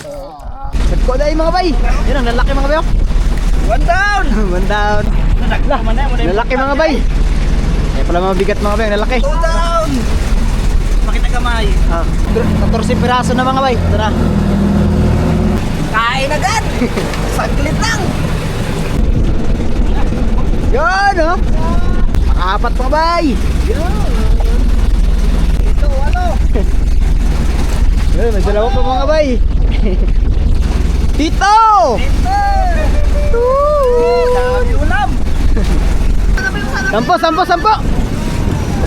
Set ko dahil mga bay. Yan ang lalaki mga bay. One down! One down. Nadaglah man na. Lalaki mga bay. Kaya pala mabigat mga bay, ang lalaki. Two down! Pakita kamay. 14 piraso na mga bay. Tara. Kain agad! Saglit lang! Yan oh. Nakaapat mga bay. Ito, ano? Yan, may dalawa pa mga bay. Tito! Dami ulam! Sampo.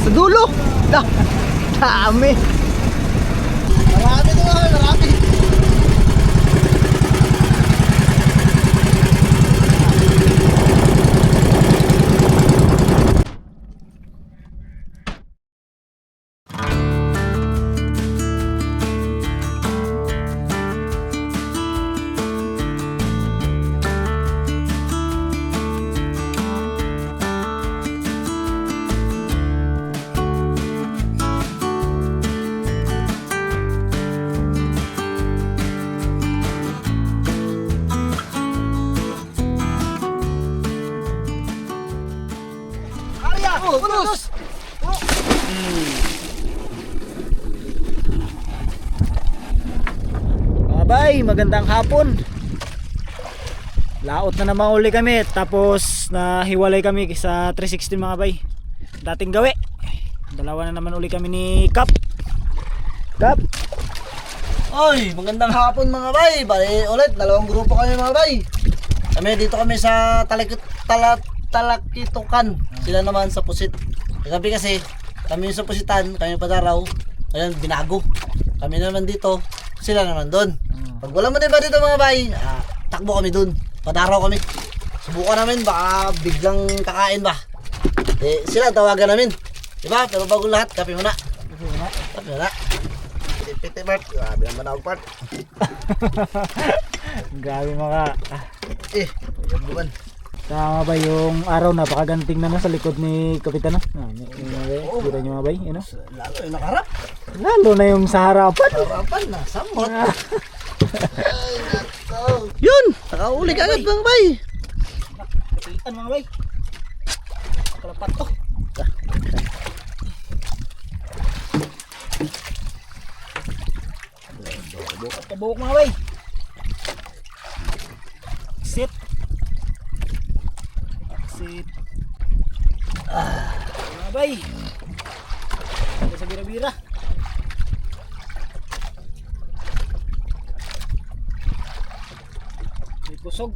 Sa dulo. Dami. Marami to, marami! Pulos! Mga bay, magandang hapon. Laot na naman uli kami. Tapos nahiwalay kami sa 360 mga bay. Dating gawi. Dalawa na naman uli kami ni Kap. Kap. Oy, magandang hapon mga bay. Bali ulit, dalawang grupo kami mga bay. Kami dito kami sa Talakitukan. Sila naman sa Pusit. Kagabi kasi, kami sa Pusitan, kami Padaraw. Ngayon, binago. Kami naman dito, sila naman doon. Pag wala mo din ba dito mga bay, takbo kami doon. Padaraw kami. Subukan namin, baka biglang kakain ba. Sila tawagan namin. Diba? Pero bago lahat, kape muna. Kape muna. Piti part. Grabe ang manawag part. Grabe mga. Buwan. Tama ba yung araw napakaganting naman sa likod ni Kapitano? Kita nyo mga bay, you know? Lalo yung nakarap. Lalo na yung sa harapan. Harapan na, samot. Ay, nako. Yun! Nakauli ka agad bang bay? Kapilitan mga bay. Kalapat to. Kabuhok mga bay. Sit. Mga bay. Sa bira-bira. May kusog.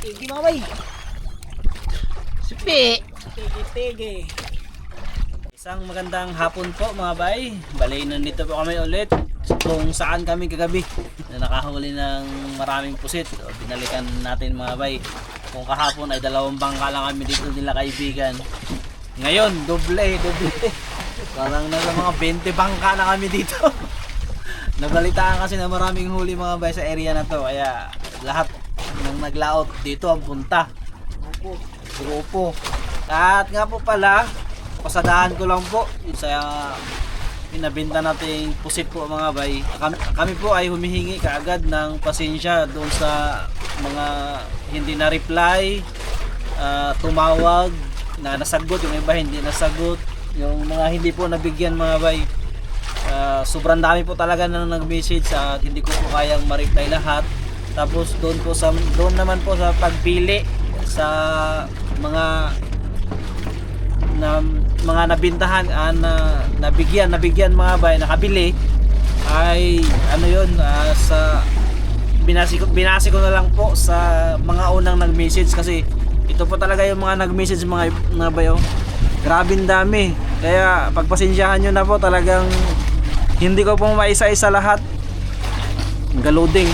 Tigi mga bay. Sipi! Tigi. Isang magandang hapon po mga bay. Bali, nandito po kami ulit kung saan kami kagabi na nakahuli ng maraming pusit. O, binalikan natin mga bay. Kung kahapon ay 2 bangka lang kami dito nila kaibigan. Ngayon, doble. Parang nasa mga 20 bangka na kami dito. Nabalitaan kasi na maraming huli mga bay sa area na to. Kaya lahat ng naglaot dito ang punta. Grupo. At nga po pala, pasadahan ko lang po sa pinabenta nating pusit po mga bay. Kami po ay humihingi kaagad ng pasensya doon sa mga hindi na reply, tumawag na nasagot, yung iba hindi nasagot, yung mga hindi po nabigyan mga bay. Sobrang dami po talaga na nag-message at hindi ko po kayang ma-reply lahat. Tapos doon naman po sa pagpili sa mga nabintahan na nabigyan mga bay, nakabili ay ano yun, sa binasi ko na lang po sa mga unang nag-message kasi ito po talaga yung mga nag-message mga bay. Grabing dami, kaya pagpasensyahan nyo na po, talagang hindi ko pong maisa-isa lahat. Galuding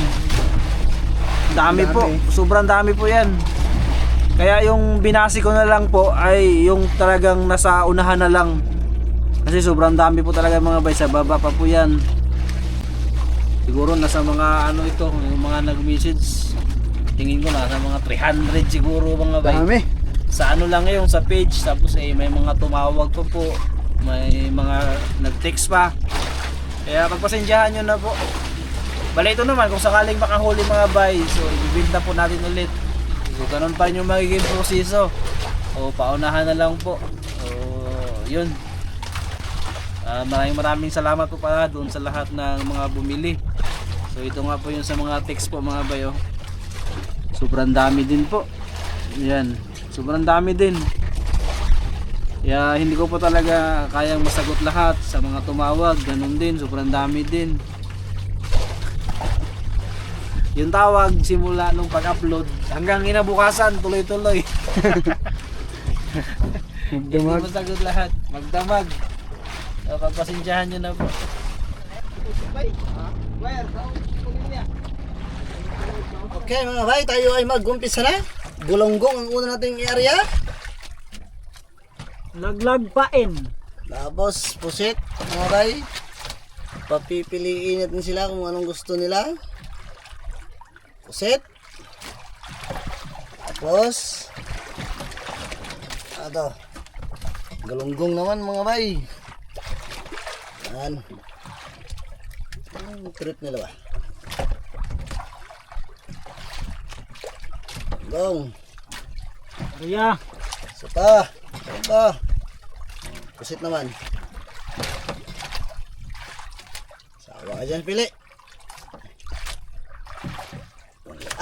dami po, sobrang dami po yan. Kaya yung binasi ko na lang po ay yung talagang nasa unahan na lang. Kasi sobrang dami po talaga mga bay, sa baba pa po yan. Siguro nasa mga ano ito, yung mga nag-message tingin ko nasa mga 300 siguro mga bay. Dami. Sa ano lang ngayon, sa page, tapos may mga tumawag pa po, may mga nag-text pa. Kaya pagpasensyahan nyo na po. Bale ito naman, kung sakaling makahuli mga bay, so ibibinta po natin ulit. So ganun pa rin yung magiging proseso. O paunahan na lang po. O yun. Maraming salamat po pala doon sa lahat ng mga bumili. So ito nga po yung sa mga text po mga bay. Oh. Sobrang dami din po. Yan. Sobrang dami din. Kaya hindi ko po talaga kayang masagot lahat sa mga tumawag. Ganun din, sobrang dami din. Yung tawag simula nung pag-upload hanggang inabukasan tuloy-tuloy. Hindi masagot lahat. Magdamag. So, pagpasensyahan nyo na po. Okay mga bay, tayo ay mag-umpisa na. Bulonggong ang una nating area. Laglagpain. Tapos pusit mga bay. Papipiliin natin sila kung anong gusto nila. Pusit. Tapos ano? Galunggong naman mga bay. Yan. Ang trip nila ba? Gong. Kuya. Sapa. Sapa. Pusit naman. Sawa ka dyan, pili.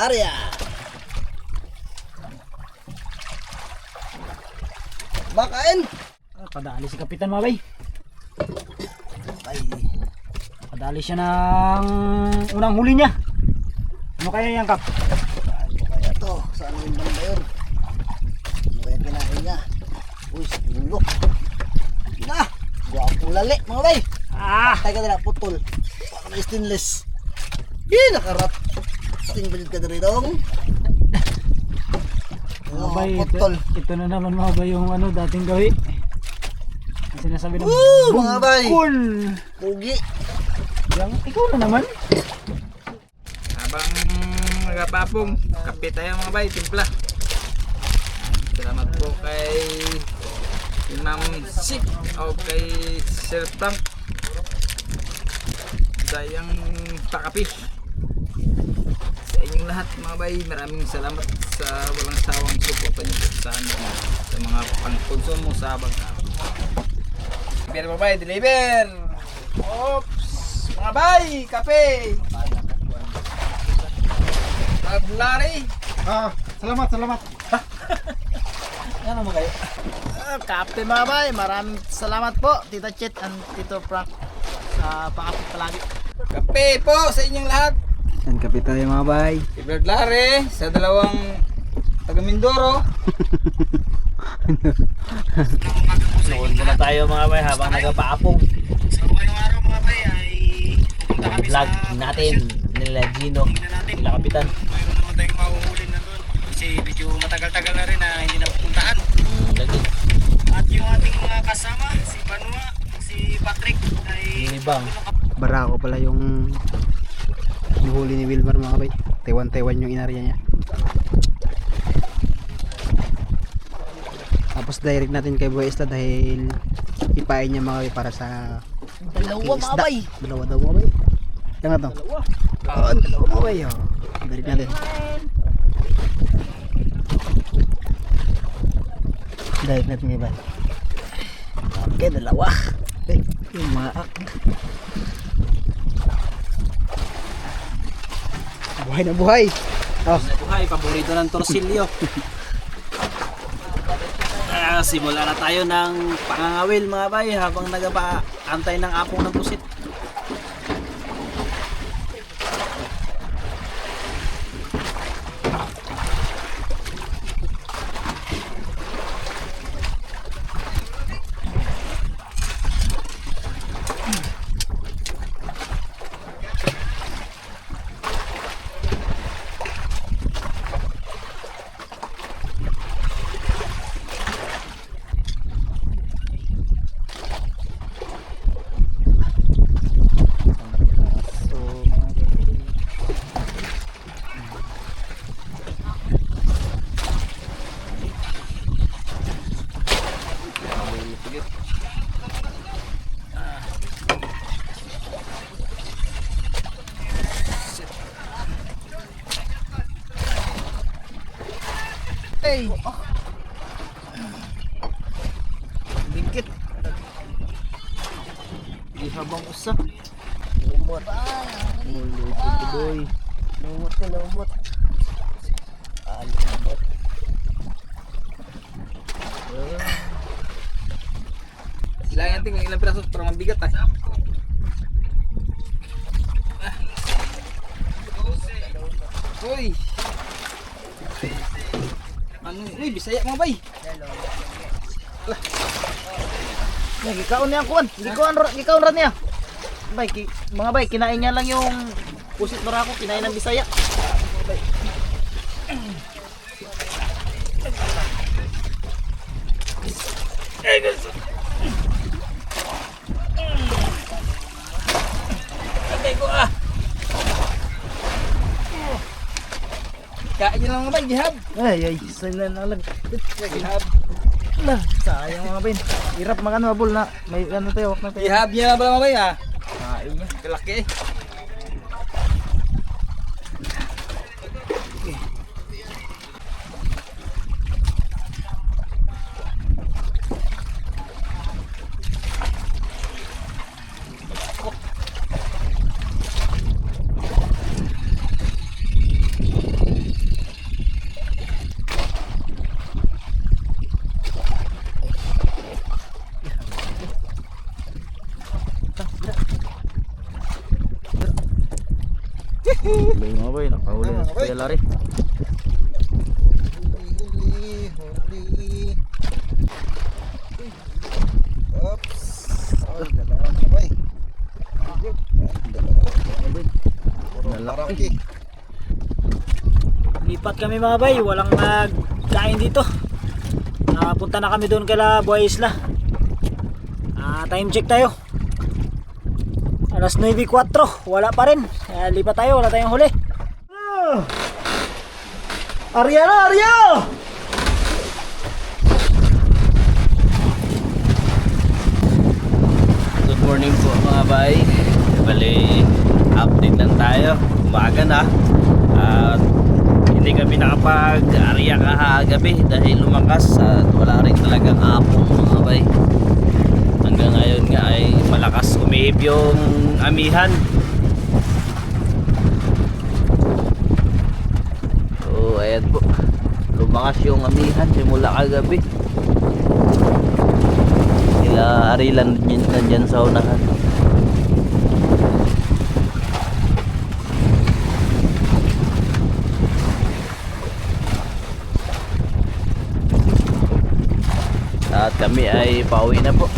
Area. Bakain. Kadali si Kapitan mga bay. Ay. Kadali siya ng unang huli niya. Ano kaya yan, Kap? Ano kaya to? Saan yung banda yun? Ano kaya kinain niya? Uy, ulo. Na! Guwapong lali mga bay. Teka nila, putol. Baka na stainless. Nakarat. Tingbalid ka na rin dong. Mga bay, Putol. ito na naman mga bay yung ano dating gawi. Ang sinasabi ng Mga bay. Cool. Pugi. Yang, ikaw na naman. Habang nagapapong, kape tayo mga bay, timpla. Salamat po kay Ma'am Sik o kay Sir Frank sa iyang pakapi. Sa inyong lahat mga bay, maraming salamat sa walang sawang suporta niyo sa amin sa mga pangkonsumo sa bangka. Deliver mga bay, deliver! Oops! Mga bay, kape! Larry! Salamat. Ano mo kayo? Kape mga bay, maraming salamat po Tita Chet and Tito Frank sa pakapit palagi. Kape po sa inyong lahat! Yan, kape tayo mga bay. Si Brad Larry sa dalawang taga Mindoro. Noon muna tayo mga bay habang nagapaapong. So ngayong araw mga bay ay Ang vlog natin nila Gino, nila Kapitan. mayroon naman tayong mahuhuli na doon kasi medyo matagal-tagal na rin na hindi na pupuntahan. Lagi. At yung ating mga kasama, si Banua, si Patrick ay Binibang. Barako pala yung huli ni Wilmar mga bay. Taiwan yung inarya niya. Tapos direct natin kay Boy Isla dahil ipain niya mga bay para sa dalawa mga bay. Dalawa daw mga bay. Yan nga to. Dalawa mga bay. Oh. Direct natin. Direct natin kay Bay. Okay, dalawa. Okay, yung maak. Buhay na buhay. Oh, Buhay, paborito ng torsilyo. Simula na tayo ng pangangawil mga bay habang nagpaantay ng apong ng pusit. Hey! Dikit. Di habang usa. Lumot. Lumot, boy. Lumot na lumot. Lumot. Sila yung tingin ilang piraso para mabigat ah. Uy! Ano yun? Uy, Bisaya mga bay! Gikaon niya kuan. Gikaon ra niya. Bay, mga bay, kinain niya lang yung pusit barako, kinain ng Bisaya. Patay ko ah! Kain nyo lang mga bay, gihab! Ay, sila na lang. Gihab! Lah, sayang mga bay. Hirap makan mabul na. May ano tayo, wak na tayo. Gihab niya lang pala mga bay ah! Kain niya, kalaki eh! Bay mga bay, nakahuli na si Kuya Larry. Huli. Oops. Oh, dalawang boy. Malaki. Lipat kami mga bay, walang nagkain dito. Punta na kami doon kala Buhay Isla. Time check tayo. Alas 9:04, wala pa rin. Lipat tayo, wala tayong huli. Arya na, Arya! Good morning po mga bay. Bali, update lang tayo. Umaga na. At hindi kami nakapag-area kahagabi dahil lumakas at wala rin talagang apong mga bay. Hanggang ngayon nga ay malakas umihip yung amihan. So ayan po, lumakas yung amihan simula kagabi. Sila arilan nandyan sa unahan. At kami ay pauwi na po.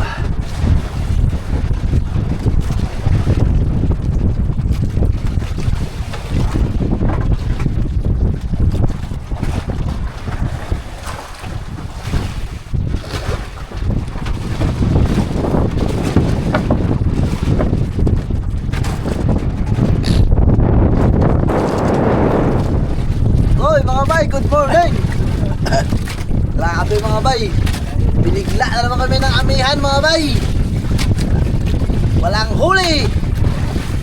Hoy mga bay, good morning! Grabe mga bay, binigla na naman kami ng amihan mga bay. Walang huli.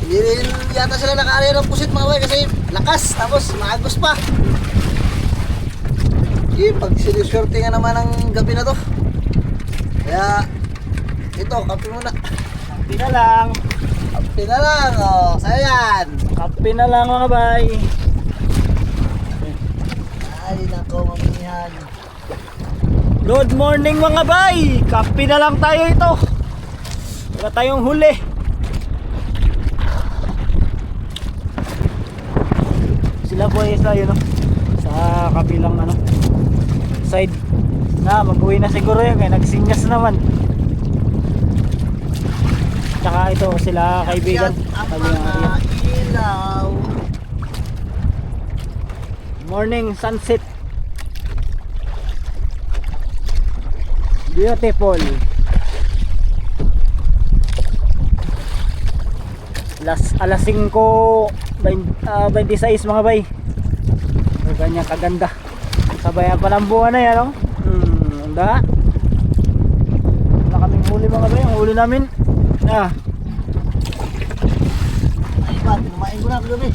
Hindi rin yata sila nakaari ng pusit mga bay kasi lakas, tapos maagos pa. Pag siniswerte nga naman ang gabi na to. Kaya ito, kape muna. Kapi na lang. Kape na lang, oh, sa'yo yan. Kapi na lang mga bay. Ay nako mamihan. Good morning mga bay. Kapi na lang tayo ito. Wala tayong huli. Sila Buhay Isla yun, no? Sa kabilang ano, side na mag-uwi na siguro yun kaya nagsingas naman. Tsaka ito sila kaibigan. Ang Kabilang mga area. ilaw. Morning sunset. Beautiful. Alas 5:26 mga bay. So, ganyan kaganda. Sabayan pa ng buwan na yan, no? Anda. Wala kaming huli mga bay. Ang huli namin. Ay ba, pinumain ko na kagabi.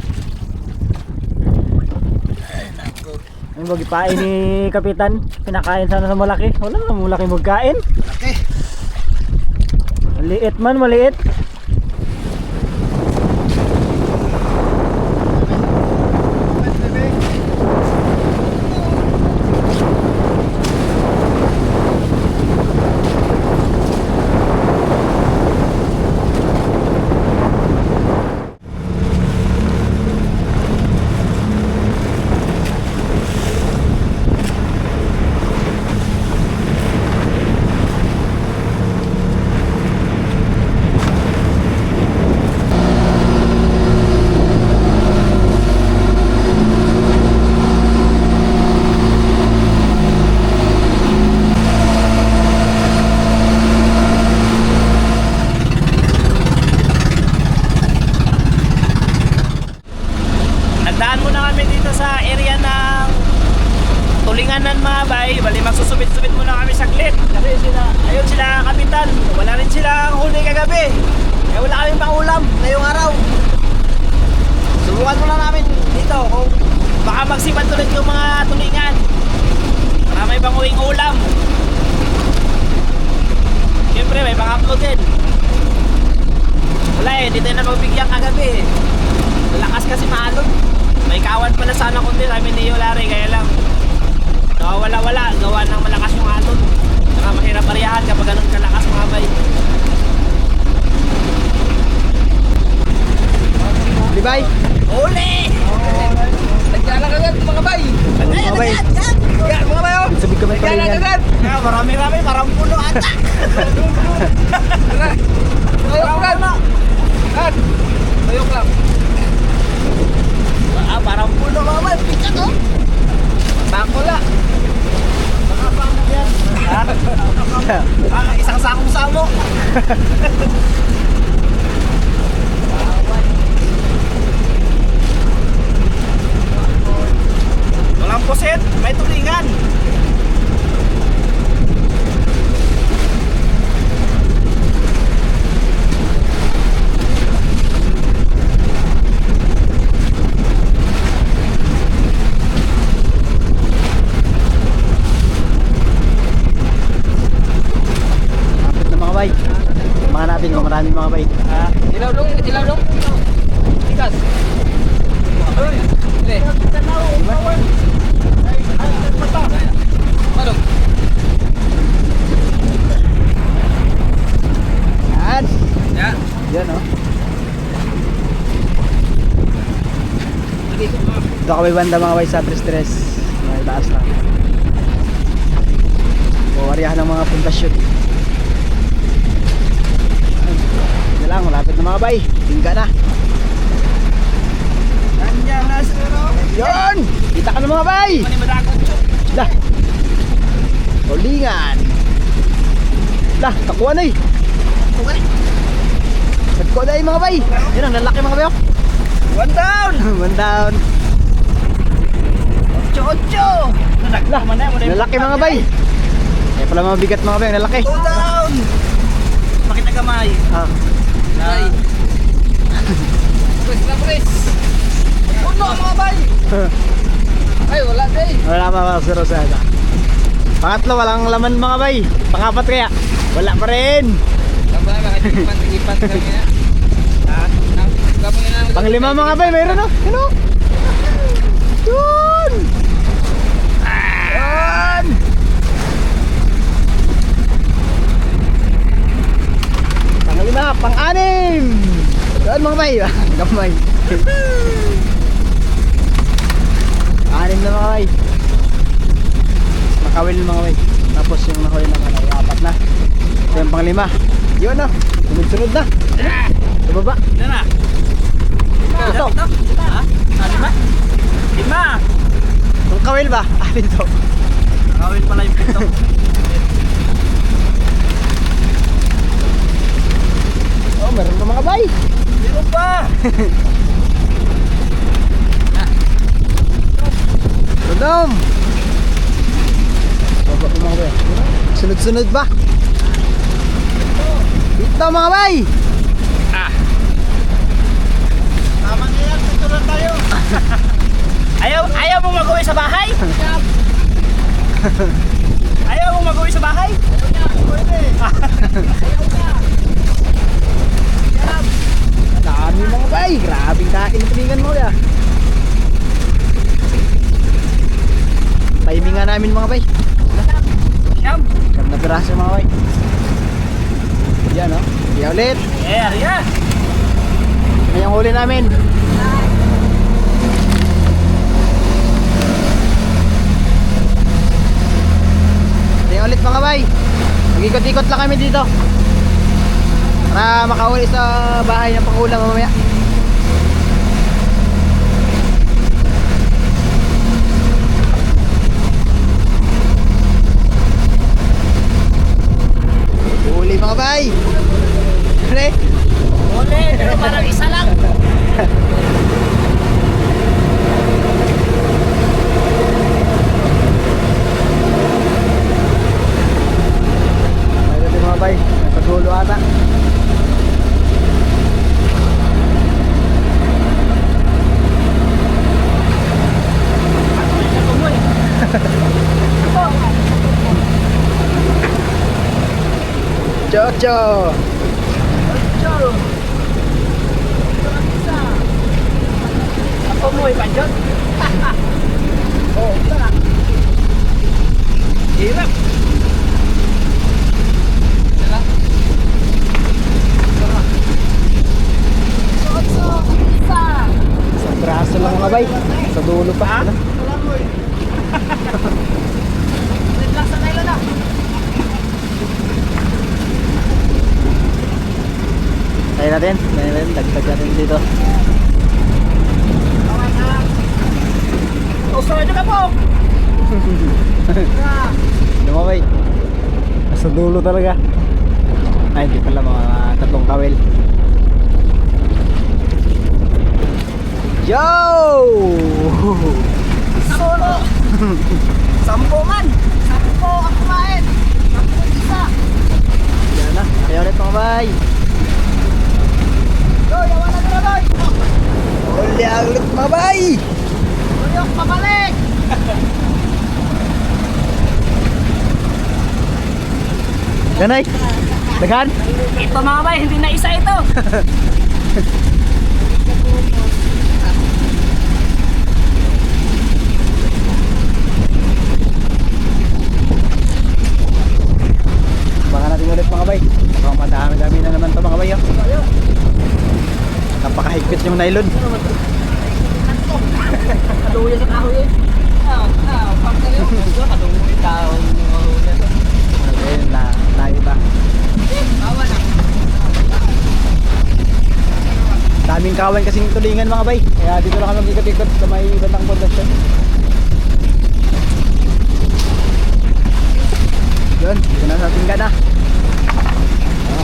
Ay nako. Yung magipain ni Kapitan, pinakain sana sa malaki. Wala na malaki magkain. Okay. Maliit man, maliit. Nagdaan muna kami dito sa area ng Tulinganan mga bay. Bali magsusubit-subit muna kami saglit. Kasi ayun sila Kapitan. Wala rin silang huli kagabi. Kaya wala kaming pangulam ngayong araw. Subukan muna namin dito kung baka magsipat ulit yung mga tulingan. Para may panguling ulam. Siyempre may pang-upload din. Wala hindi tayo na magbigyan kagabi. Malakas kasi maalon. May kawan pala sana kundi kami ni Yolari, kaya lang wala gawa ng malakas yung alon. Saka mahirap ariyahan kapag ganun kalakas mga bay. Di bay? Uli! Nagkala agad mga bay. Mga bay. Yan mga bay oh. Sabi kami pa rin yan. agad. Marami-rami, parang puno ata. Ayok lang. Ayok lang. Parang puno mga bay, pikat oh. Bakula. Isang sakong samo. Walang pusit, may tulingan. Kapit na mga bay. Mga natin kung marami mga bay. Ilaw dong. Tigas. Uy. Le. Ano? Yan. Yan. Yan oh. Dito kami banda mga bay sa Tres. May taas na. Buwariyahan ng mga puntasyon. Yan lang, malapit na mga bay. Tingga na. Nandiyan na siro. Yon! Kita ka na mga bay! Manimadakot chok. Lah! Tulingan! Lah! Takuha na eh! Nagkuha na eh mga bay! Yan ang lalaki mga bay oh! One down! One down! Ocho! Lah! Lalaki mga bay! Kaya pala mga bigat mga bay, ang lalaki! Two down! Pakita kamay. Ah. Ay. Pres. Puno mga bay. Ay wala day. Wala pa mga Rosada. Pangatlo, walang laman mga bay. Pangapat kaya, wala pa rin. Kabay makatigipan kami na. Panglima mga bay, mayroon oh. Yun oh. Yun! Yun! Panglima, pang-anim! Yun mga bay, gamay. Anim na mga bay. Makawil mga bay. Tapos yung nahuli naman ay apat na. Ito yung panglima. Yun oh. Sunod-sunod na. Sa baba. Yan na. Ito. Ha? Lima? Lima! Yung kawil ba? Ah, dito. Kawin pala yung pito. Oh, meron pa mga bay. Meron pa! Rodom. Baba pa mga bay. Sunod-sunod ba? Dito mga bay. Tama na yan, dito na tayo. Ayaw mong mag-uwi sa bahay? Ayaw mong mag-uwi sa bahay? Dami mga bay. Grabing kain ng tulingan mo ya. Timingan namin mga bay. Siyam. Siyam na piraso mga bay. Yan o. Iya ulit. Area. Ano yung huli namin? Iya ulit mga bay. Mag-ikot-ikot lang kami dito. Para makahuli sa bahay ng pangulam mamaya. Huli mga bay. Huli. Uli, pero parang isa lang. Ayun din mga bay. Nasa dulo ata. Chocho. Ako mo ipanjot. Oh, tara. Hirap. Isang braso lang mga bay. Sa dulo pa. Ano? Tayo natin. Dagdag natin dito. Usay ka po. Ano mga bay? Nasa dulo talaga. Ay, hindi pala mga tatlong kawel. Yo! Solo. Sampo man. Sampo ang kumain. Sampo isa. Yan na. Kaya ulit mga bay. Doy, awan na na doy. Uli ulit mga bay. Doy, pabalik. Ganay. Dagan. Ito mga bay, hindi na isa ito. Baka natin ulit mga bay. Baka madami-dami na naman to mga bay. Oh. Napakahigpit yung nylon. Kaluya sa kahoy eh. Pag kayo. Kaluya tao. Ayun na, naiba. Bawa na. Daming kawan kasing tulingan mga bay. Kaya dito lang kami mag-ikot-ikot sa may bandang pundasyon. Yun, dito na sa tingga na.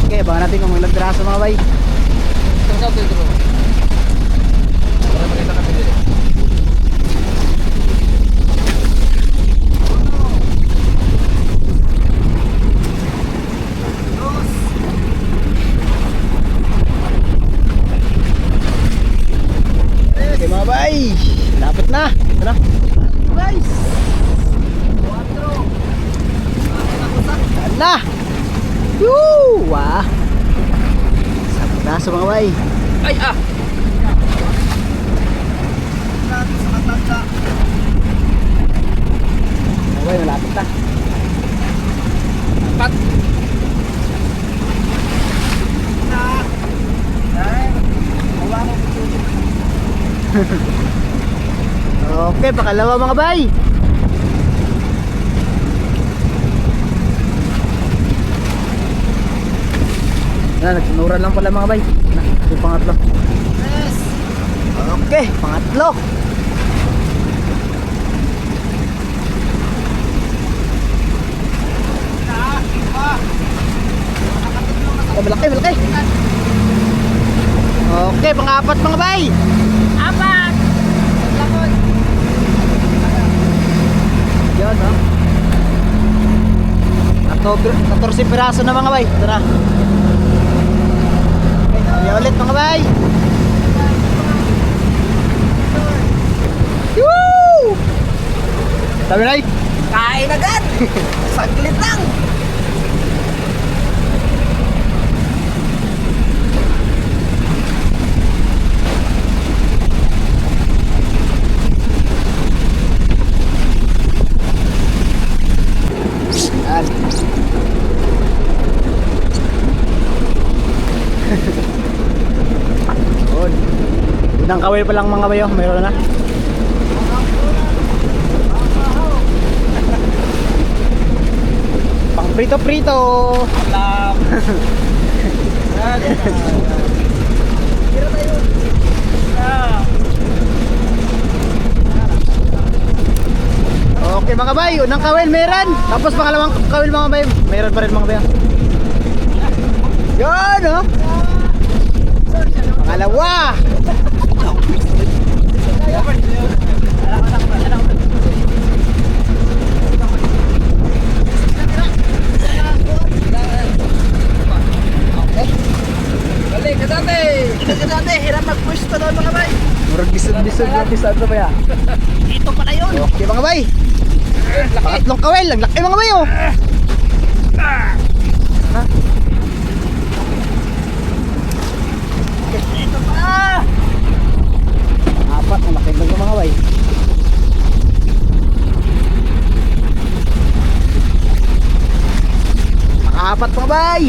Okay, abangan natin kung ilang piraso mga bay. Sa dito bro. Para makita kami dito. Okay mga bay, lapit na. Ito na. Guys. 4. Saan na? Yoo! Wah. Sa piraso mga bay. Ay ah. Mga bay, malapit na. Pat. Okay, pakalawa mga bay. Nagsunuran lang pala mga bay. Yung pangatlo. Okay, pangatlo. Oh, malaki, malaki. Okay, pang-apat mga bay. Apat. Yan, no? 14 piraso na mga bay. Ito na. Okay, ulit mga bay. Woo! Sabi na Kain agad! Saglit lang! Unang kawil pa lang mga bayo, mayroon na. Pang prito-prito. Alam. Okay mga bay, unang kawil meron. Tapos pangalawang kawil mga bay, meron pa rin mga bayo. Yan oh. Pangalawa. Balik ka dati! Hirap mag-pwesto doon mga bay. Murag bisod-bisod na pisad na ba ya? Ito pala yun. Okay mga bay. Pangatlong kawil, ang laki mga bay oh. Ha? Ito pa. Apat, ang laki ng mga bay. Apat mga bay.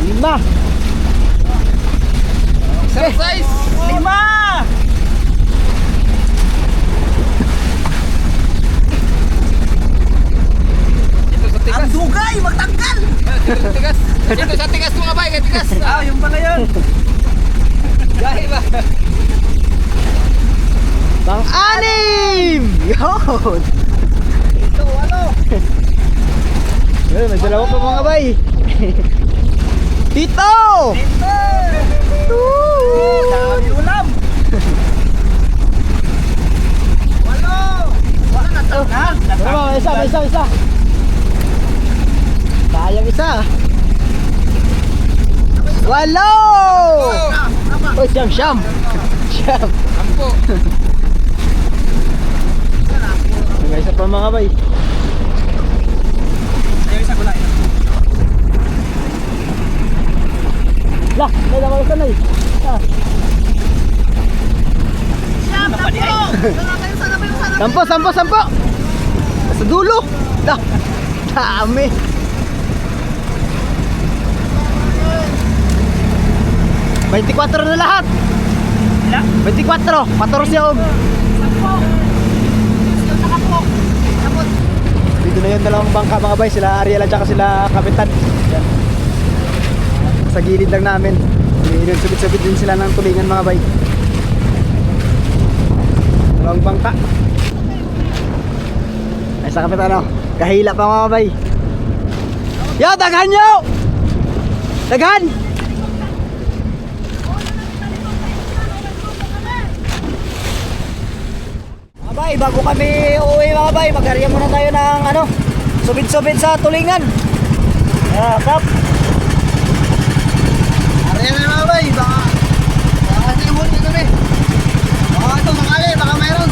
Lima. Exercise! 5. Ito sa tigas. Ang dugay, magtanggal. Dito sa tigas. Dito sa tigas mga bay, tigas. Yung pala yun. Gahi ba? Pang-anim! Yun! Ito, ano? May dalawa pa mga bay. Tito! Dami ulam. 8. Wala na to. May isa. Sayang isa. 8! Oh, siyam. Ampo. May isa pa mga bay. Ayaw isa gulay. Lah, may dalawa isa na eh. Sampo. Sa dulo. Dah. Dami. Beintikwatro na lahat. 24. 14 yung. Dito na yung dalawang bangka mga bay. Sila Ariel at saka sila Kapitan. Yan. Sa gilid lang namin. Subit-subit din sila ng tulingan mga bay. Dalawang bangka. Ay sa Kapitan oh. Kahila pa mga bay. Yo, daghan nyo! Daghan! Mga bay, bago kami uuwi mga bay, mag-area muna tayo ng ano, subit-subit sa tulingan. Kap. Area na mga bay. Baka kasi yung huli kami. Baka ito makali. Baka mayroon.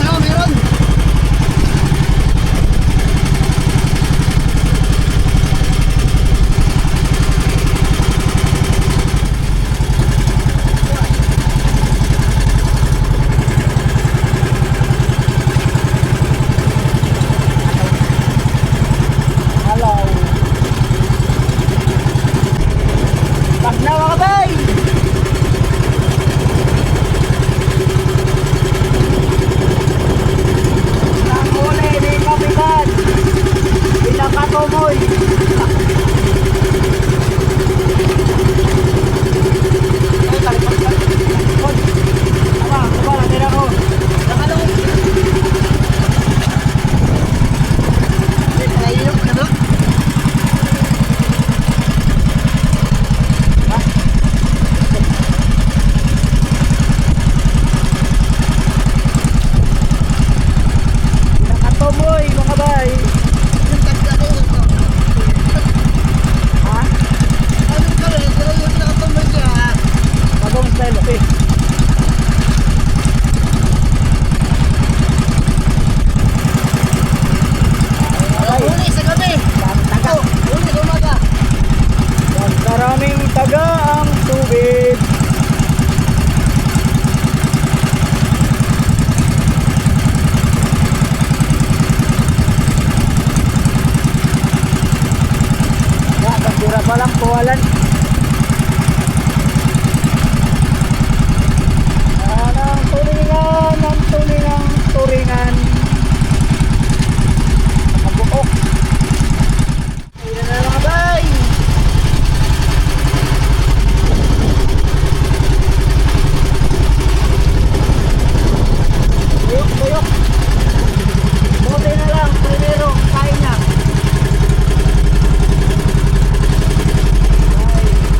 tayo, laki. Huli sa gabi. Taga. Huli sa umaga. Maraming taga ang tubig. Basura pa lang, puwalan. Ang tulingan, ang tulingan, turingan. Nakabuok. Ayun na mga bay. Tuyok, tuyok. Bote na lang, primero, kain na.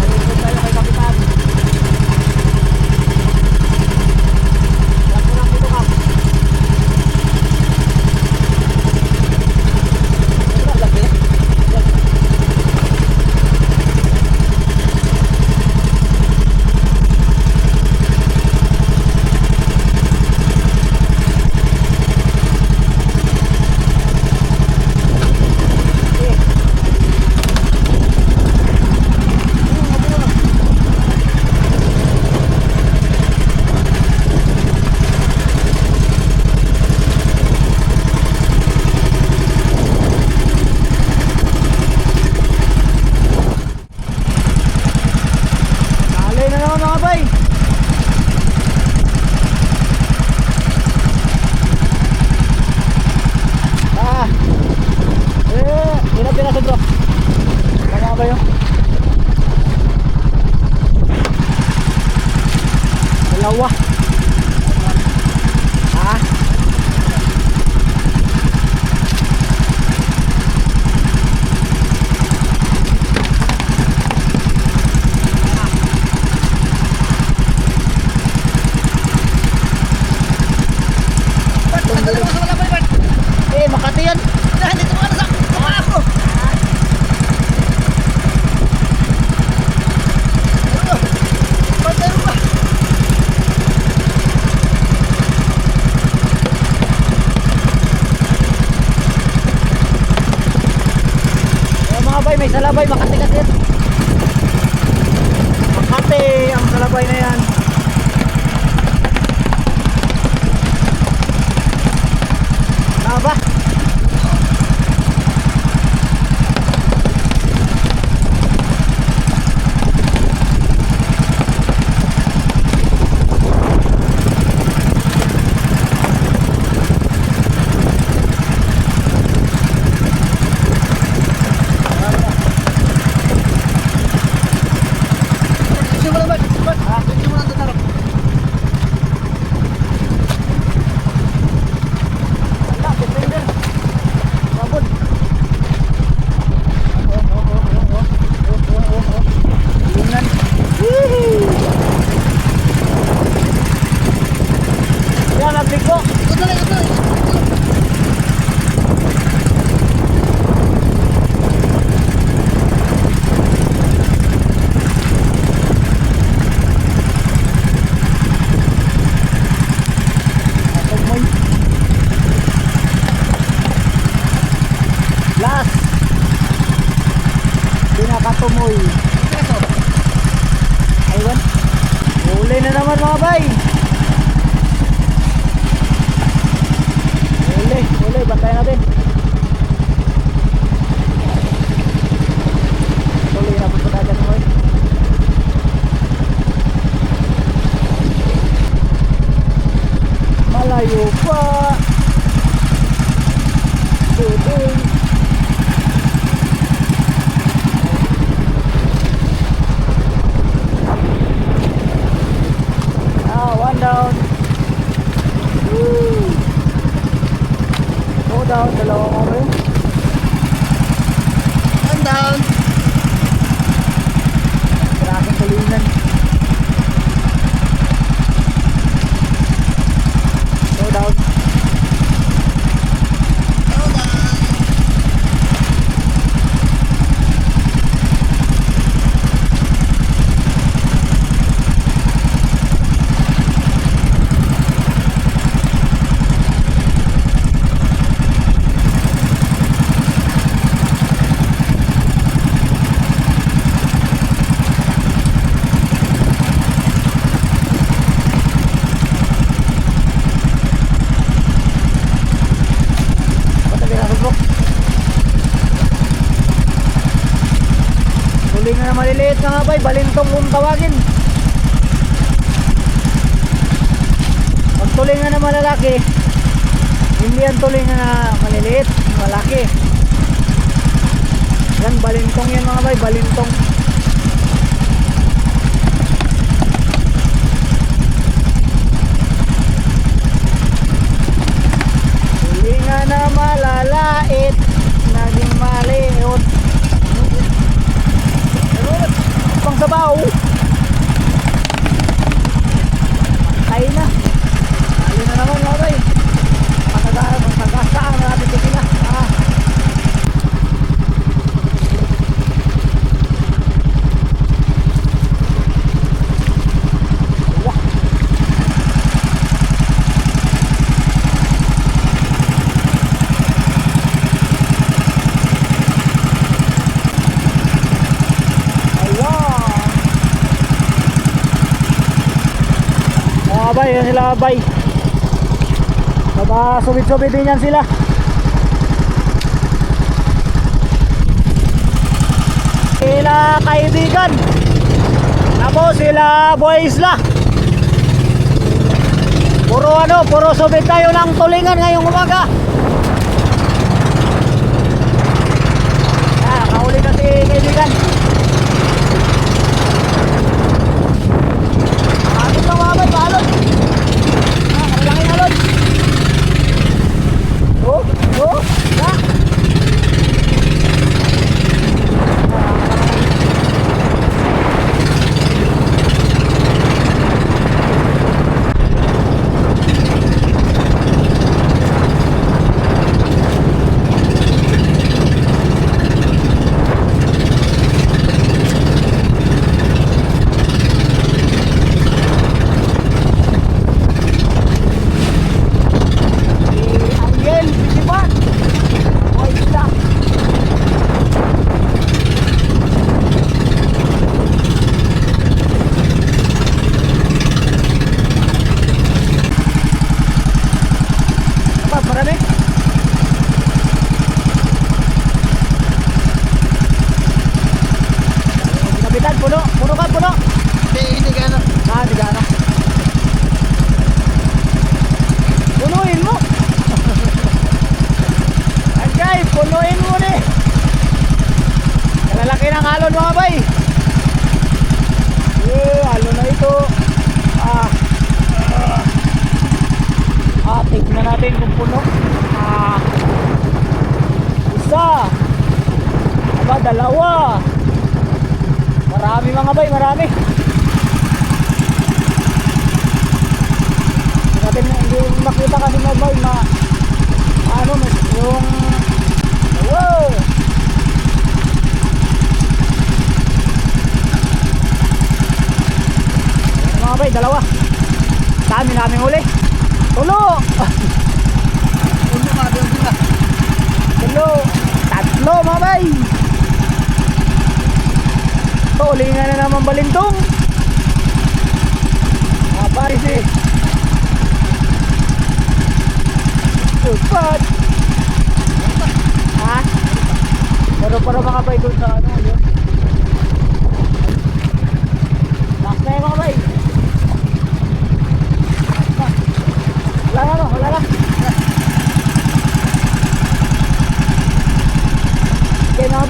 Malipot tayo kay Kapitan. Lahat mo lang dito, Kap. Wala, laki. Dali na naman mga bay. Ilang pinaso bro? Mga ba yun? Dalawa. Makati yan. Dito mo sa mukha ko. Patay mo ba? Mga bay, may salabay, Makati kasi. Makati ang salabay na yan. Naba? Simula ba? Simula na tarap. Wala, defender. Babon. Lingan. Yan, nabig ko. Ito na, ito na. Tumoy. Last. Pinakatumoy. Ayun. Huli na naman mga bay. Huli, bantayan natin. Huli na po sa dagat mo. Malayo pa. Dudung. One down. Woo. Go down, dalawang hombre. One down. Maraming tulingan. Go down. maliliit mga bay, balintong kung tawagin. Pag tulingan na malalaki, hindi yan tulingan na maliliit, malaki. Yan, balintong yan mga bay, balintong. Tulingan na malalait, naging maliit. Pang sabaw. Patay na. Ayun na naman mga bay. Pagkagasaan na natin ito sila. Bay, yan sila bay. Subit-subit din yan sila. Sila kaibigan. Tapos sila boys la. Puro subit tayo ng tulingan ngayong umaga. Kahuli na si kaibigan. Bakit na mga bay, balot. Malaki na lod. Na. Tignan natin kung puno. Isa. Aba, dalawa. Marami mga bay, marami. Hindi makita kasi mga bay, yung wow. Mga bay, dalawa. Dami naming huli. Tulo! Tulo! Tatlo mga bay! Tulingan na naman balintong! Mga baris eh! Supat! Ha? Pero para mga bay doon sa ano yun? Last na yung mga bay! Wala na. Okay mga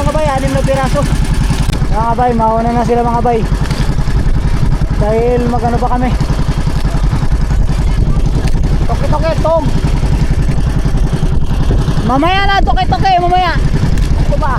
bay. Anim na piraso. Mga bay, mauna na sila mga bay. Dahil magano pa kami. Toke, tong. Mamaya na, toke, mamaya. Ito ba?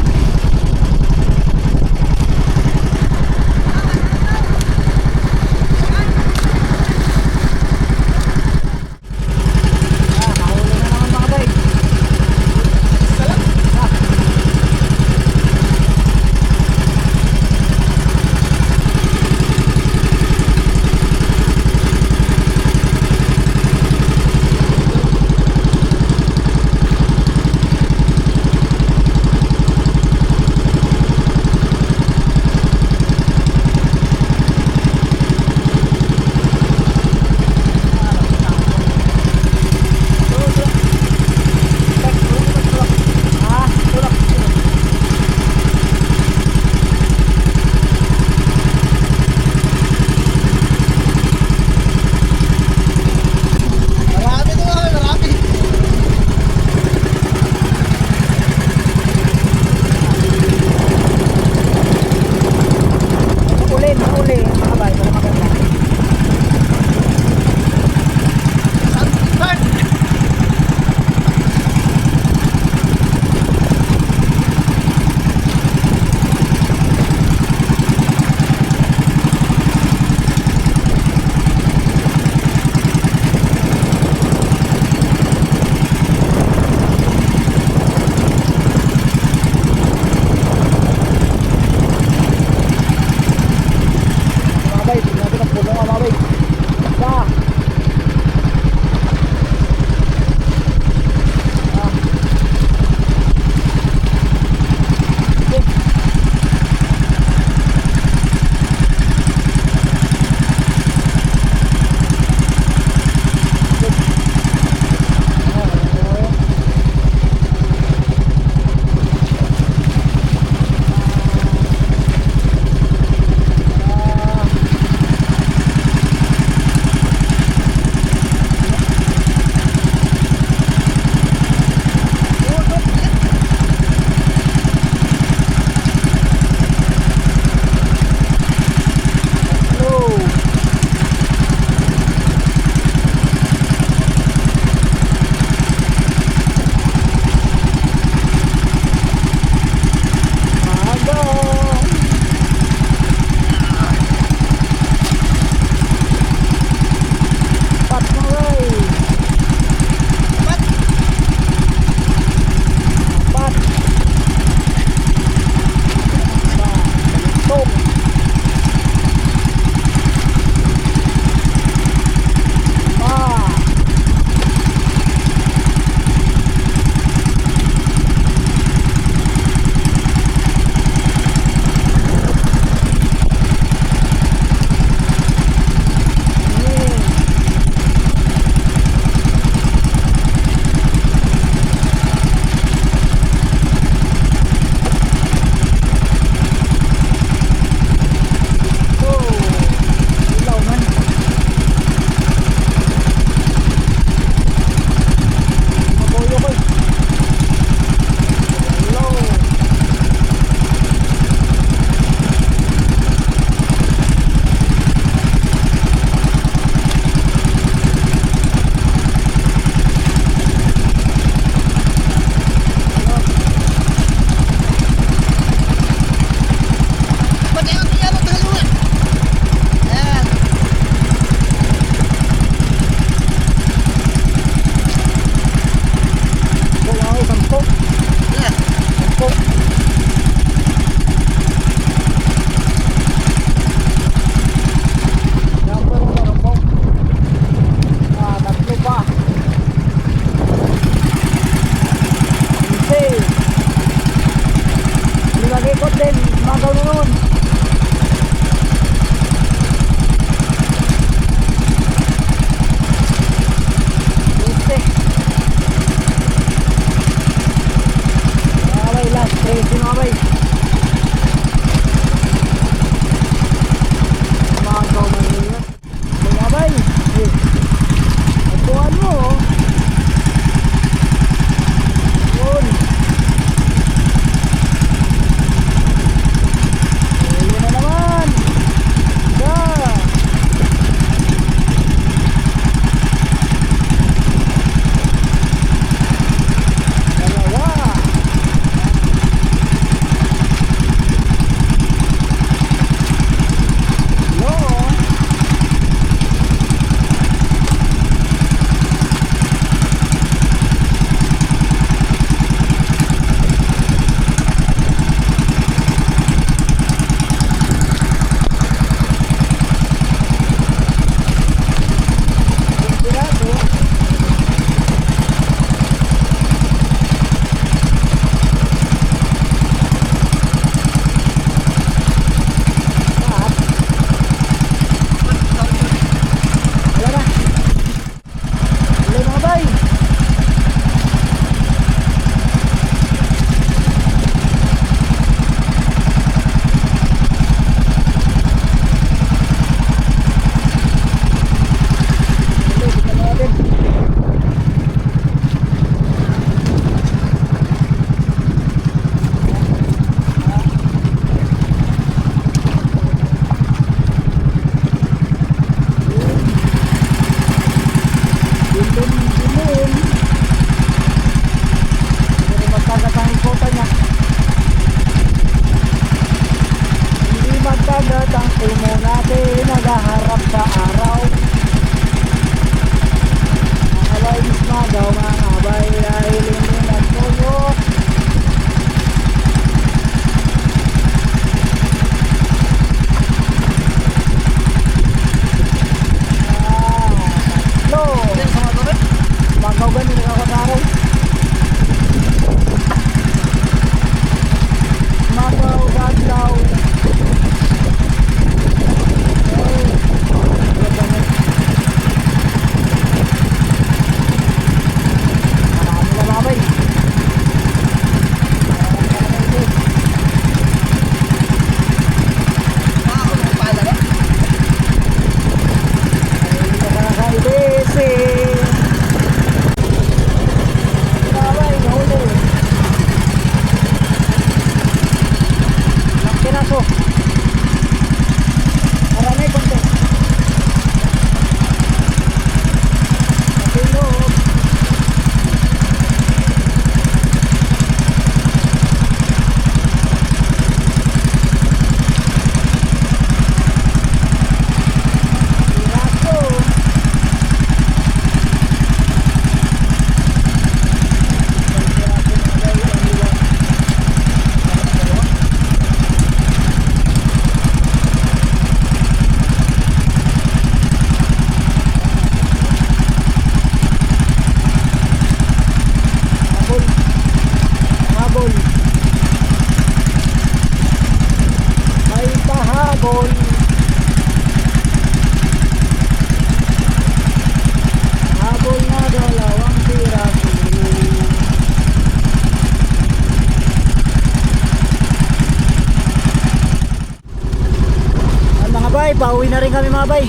bay, pauwi na rin kami mga bay.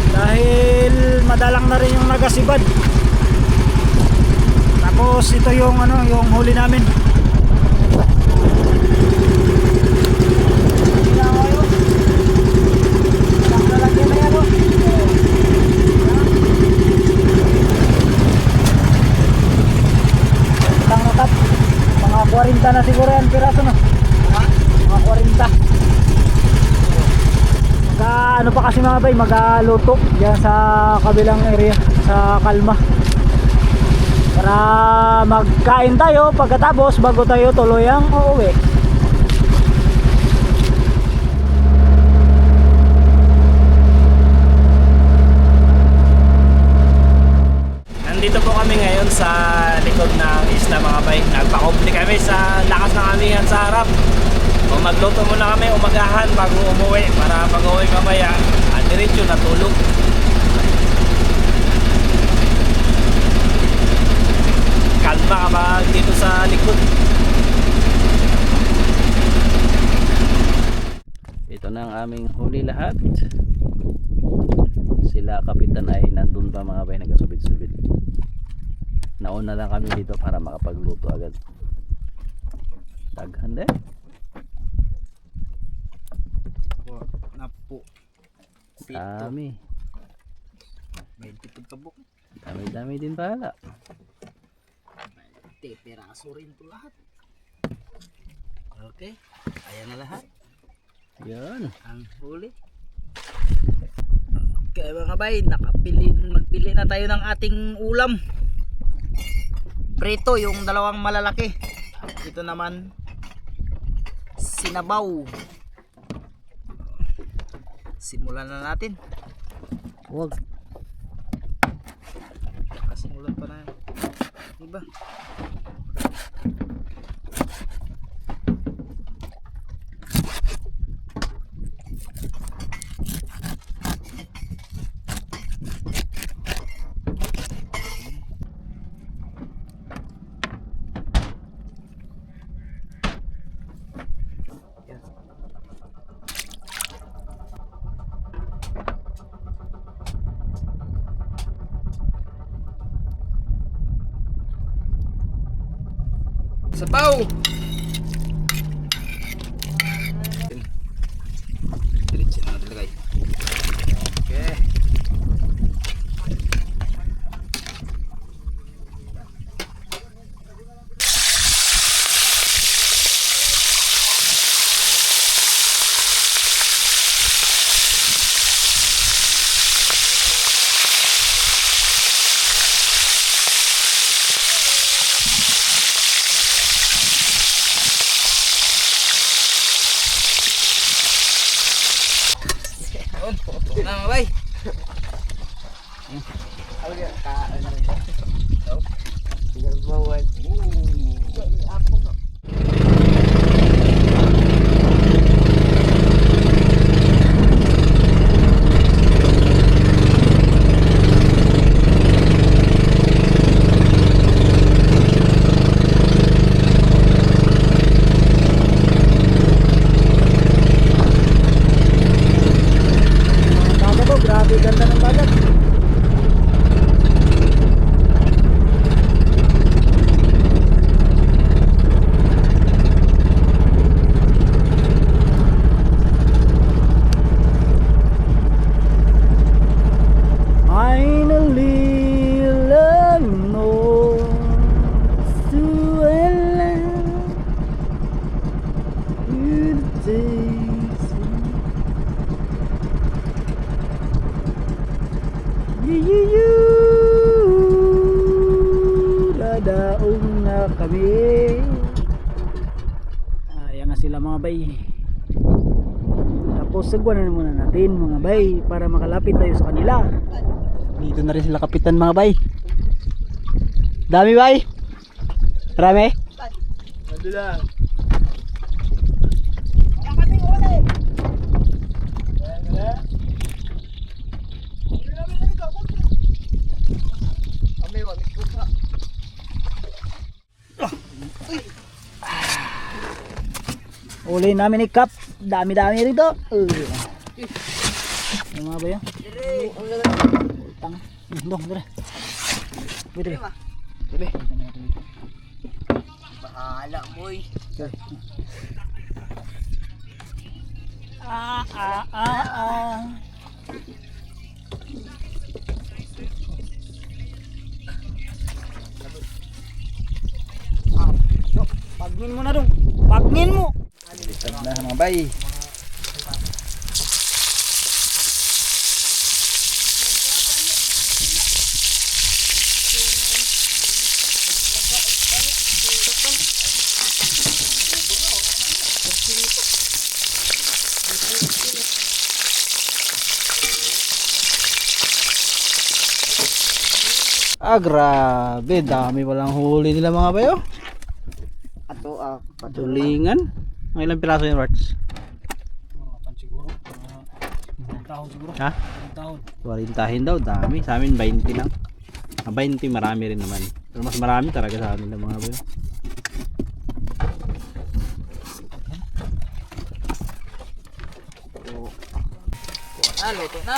Dahil madalang na rin yung nagasibad. Tapos ito yung ano, yung huli namin. Mga 40 na siguro yan piraso no. Mga 40. Ano pa kasi mga bay, magaluto diyan sa kabilang area sa Kalma. Para magkain tayo pagkatapos bago tayo tuluyang uuwi. Nandito po kami ngayon sa likod ng isla mga bay. Nagpakumpli kami sa lakas ng amihan sa harap. O magluto muna kami umagahan bago umuwi para pag uwi mamaya diretso na tulog. Kalma ka ba dito sa likod? Ito na ang aming huli lahat. Sila kapitan ay nandun pa mga bay, nagasubit-subit. Nauna lang kami dito para makapagluto agad. Daghan din. Napo. Dami. May pitog kabuk. Dami-dami din pala. Peraso rin to lahat. Okay, ayan na lahat Yan. ang huli. Kaya mga bay, magpili na tayo ng ating ulam. Prito, yung dalawang malalaki. Ito naman, sinabaw. Simulan na natin. Wag. Kasimulan pa na. Diba? Sabaw! Diretso na natin lagay. Okay. Na mga bay. Grabe ganda ng bagat. Finally love knows to end you taste. Dadaong na kami. Ayan na sila mga bay. Tapos sagwan na muna natin mga bay para makalapit tayo sa kanila. Dito na rin sila kapitan mga bay. Dami bay? Marami? Ando lang. Huli namin ni Kap. Dami-dami rito. Yung mga bayo. Tang. Dong, dire. Dire. Dire. Bahala, boy. Ah. Pagnin mo na dong. Pagnin mo. Litad na mga bay. Grabe, dami walang huli nila mga bayo. Ato Patulingan. Ang ilang piraso yung Warts? Siguro. Tahon siguro. Ha? Tahon. 40 daw, dami. Sa amin 20 lang. 20 marami rin naman. Pero mas marami talaga sa amin ng mga bayo. Luto na.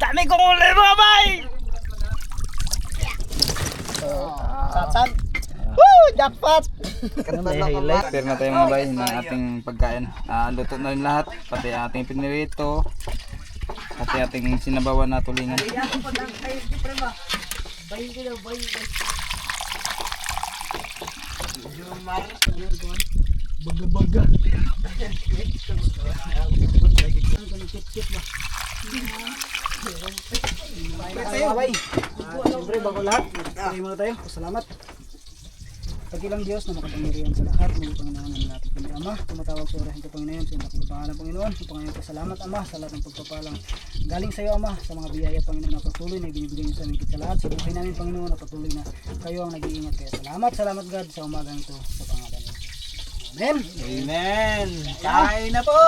Dami kong huli mga bay! Satan! Woo! Jackpot! Prepare na tayo mga bay ng ating pagkain. Luto na rin lahat. Pati ating pinirito. Pati ating sinabawan na tulingan. Baga-baga. Siyempre bago lahat, pray muna tayo. Salamat. Pagkilang Diyos na makapangyarihan sa lahat, may Panginoon ng natin kami Ama, tumatawag sa orahin ko Panginoon, sa aking pangalan Panginoon, sa Panginoon ko salamat Ama, sa lahat ng pagpapalang galing sa iyo Ama, sa mga biyaya Panginoon na patuloy na ibinibigay niyo sa amin sa lahat, sa buhay namin Panginoon na patuloy na kayo ang nag-iingat kaya salamat God sa umagang ito, sa pangalan niyo. Amen. Amen! Kain na po!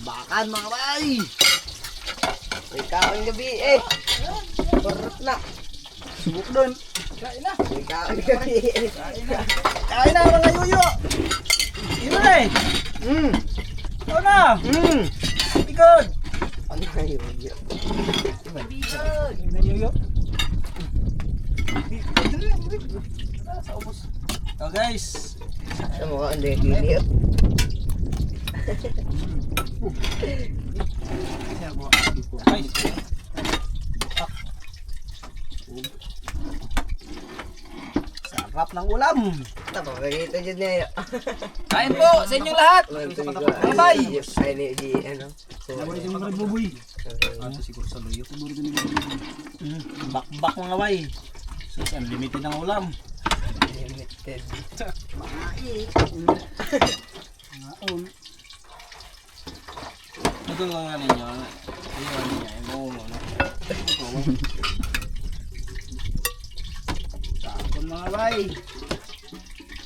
Bakan mga bay. May kain gabi eh. Barot na. Subok doon. May kain gabi eh. Kain na mga yuyo! Ino na eh! Ikaw na! Ikod! Ano na yun? Nangyuyo. So guys, Sa mukha ang dili. guys, sarap ng ulam! Tama, magigita dyan niya. Kain po sa inyong lahat! Bye! Ay, ni ano. Nawala si mga buboy. Bakbak mga bay. So, unlimited ang ulam. Limited. Ito lang nga ninyo. Iwan niya. Iwan ano. Tapon mga bay.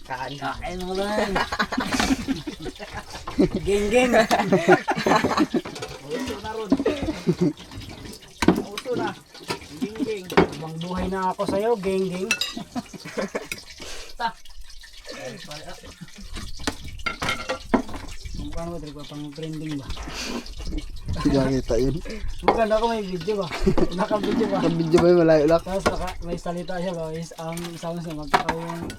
Kaan. Kain mo lang. Geng. Uso na ron. Uso na. Geng. Ibang buhay na ako sa'yo, geng. Mukha naman talaga pang trending ba? Nakita yun. Mukha na ako may video ba? Naka-video ba? Video ba yung malayo lang? Tapos may salita siya ba? Is ang sounds na magkakawang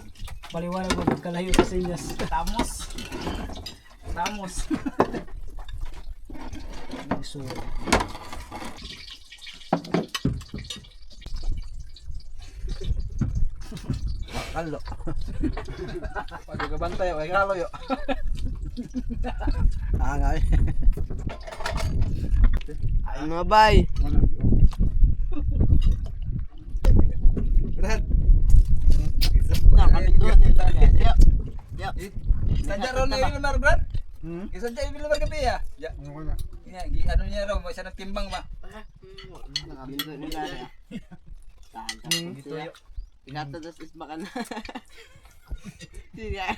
paliwanag mo magkalayo sa sinyas. Tamos. So, Kalo. Pag kabantay, ay kalo yo. Angay. Ay mga bay. Nakamit doon. Sadya raw na yung lamar, Brad. Isadya yung lamar gabi ya. Ano niya raw, isa ng timbang ba? Nakaminto nila niya. Dito yun. Pinatadas is baka na. Hindi niya.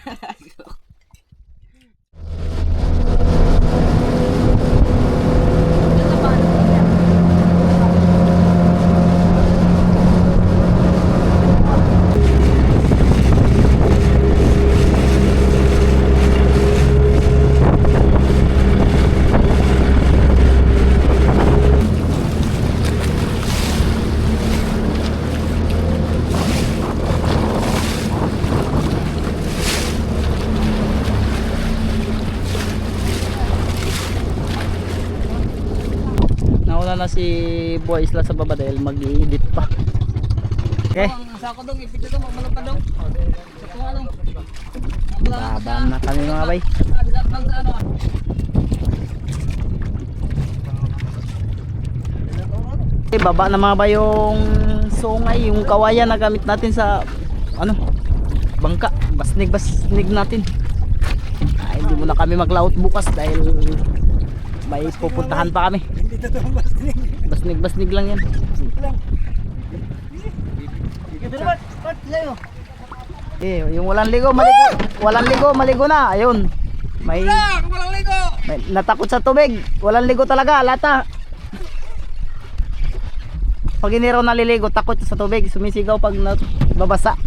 muna na si Boy Isla sa baba dahil mag-i-edit pa. Okay. Ang sako dong, ipit ito, mamalap ka dong. Sa kung ano. Babaan na kami mga bay. Bilat lang sa ano. Okay, baba na mga bay yung sungay, yung kawayan na gamit natin sa ano, bangka. Basnig natin. Ay, hindi muna kami maglaot bukas dahil may pupuntahan pa kami. Basnig lang yan. Yung walang ligo, maligo na. Ayun. May natakot sa tubig. Walang ligo talaga, lata. Pag hindi raw naliligo, takot sa tubig, sumisigaw pag babasa.